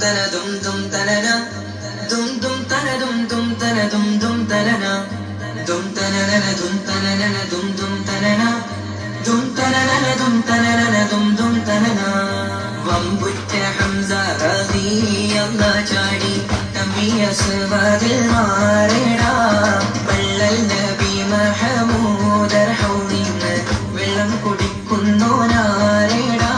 tana dum tanana dum tana dum tana dum tanana dum tanana dum tanana dum tanana dum tanana dum tanana dum tanana വമ്പുറ്റ Hamza റളിയല്ലാഹു ചാടി തമ്മിയ സുവദിൽ മാറേടാ വള്ളൽ നബി മഹമൂദ് ഹൗദിന്ന് വെള്ളം കുടിക്കുന്നു നാരേടാ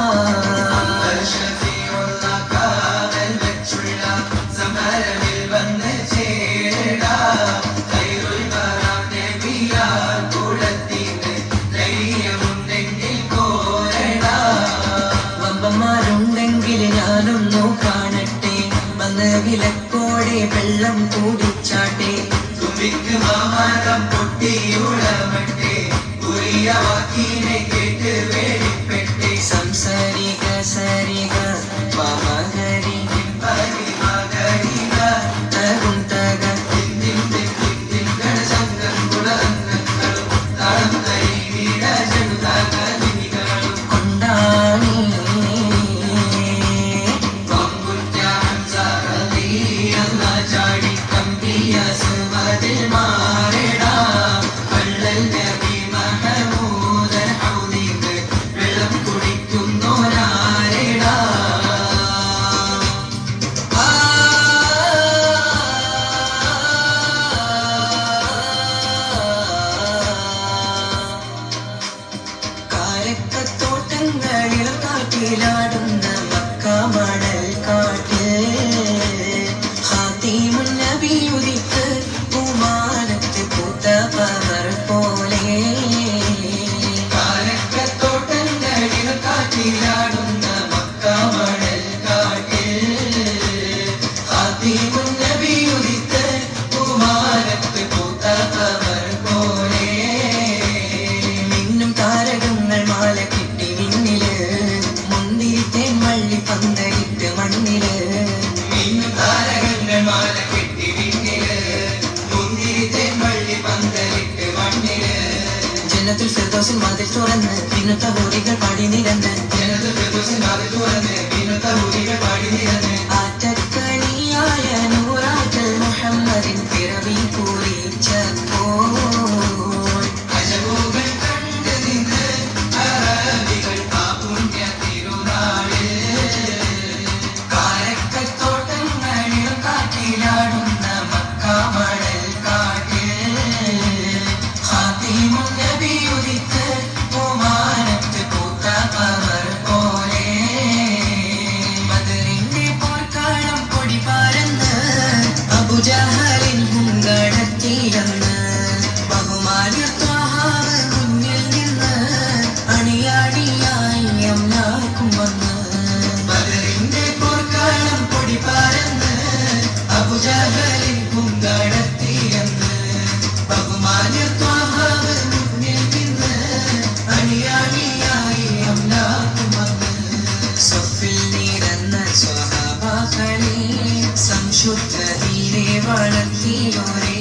വമ്പന്മാരുണ്ടെങ്കിൽ ഞാനൊന്നു കാണട്ടെ വന്ന് വിലക്കോടെ വെള്ളം കൂടിച്ചാട്ടെ തുമ്പിക്ക് മാമരം പൊട്ടിയുളമട്ടെ ഉറിയ വാക്കിനെ കേട്ട് വേടിപ്പെട്ടെ സംസാരിക സരിക മമഗരി പരി മഗരിക തകും തക തിന്തിം സംഗം ഗുണങ്ങളും താളം തൈ വീരജനുതകലികളും കൊണ്ടാണി തോട്ടങ്ങളിലും കാറ്റിലാടുന്ന മക്കാമണൽ കാട്ടിൽ ഖാതിമുൻ നബി ഉദിത്ത് പൂമാനത്ത് പൂത്ത പവർ പോലെ കാരക്കത്തോട്ടങ്ങളിലും കാറ്റിലാടുന്ന മക്കാമണൽ കാട്ടിൽ ഖാതിമുൻ നബി ഉദിത്ത് പൂമാനത്ത് പൂത്ത പവർ പോലെ മിന്നും താരകങ്ങൾ മാല കിട്ടി വിണ്ണില് മുന്തിരിത്തേൻ വള്ളി പന്തലിട്ട് മണ്ണില് മിന്നും താരകങ്ങൾ മാല കിട്ടി വിണ്ണില് മുന്തിരിത്തേൻ വള്ളി പന്തലിട്ട് മണ്ണില് ജന്നത്തുൽ ഫിർദൗസിൽ വാതിൽ തുറന്ന് വിനുത്ത ഹൂറികൾ പാടി നിരന്ന് ജന്നത്തുൽ ഫിർദൗസിൽ വാതിൽ തുറന്ന് വിനുത്ത ഹൂറികൾ പാടി നിരന്ന് ആറ്റക്കനിയായ നൂറാറ്റൽ മുഹമ്മദിൻ പിറവി കുറിച്ചപ്പോൾ അജബുകൾ കണ്ട് നിന്ന് അറബികൾ ആ പുണ്യ തിരുനാളിൽ കാരക്കത്തോട്ടങ്ങളിലും കാറ്റിലാടുന്ന മക്കാമണൽ കാട്ടിൽ ഖാതിമുൻ നബി ഉദിത്ത് പൂമാനത്ത് പൂത്ത പവർ പോലെ ബദറിന്റെ പോർക്കാളം കൊടി പാരന്ന് അബൂജഹലിൻ ഹുങ്കടത്തിയെന്ന് ബഹുമാന്യ ത്വഹാവ് മുന്നിൽ നിന്ന് അണിയാടിയായി അമ്നാക്കും വന്ന് ബദറിന്റെ പോർക്കാളം കൊടി പാരന്ന് അബൂജഹലിൻ ഹുങ്കടത്തിയെന്ന് ബഹുമാന്യ ത്വഹാവ് മുന്നിൽ നിന്ന് അണിയാടിയായി അമ്നാക്കും വന്ന് സ്വഫിൽ നിരന്ന സ്വഹാബാക്കളെ സംശുദ്ധ തീരെ വളർത്തിയോരേ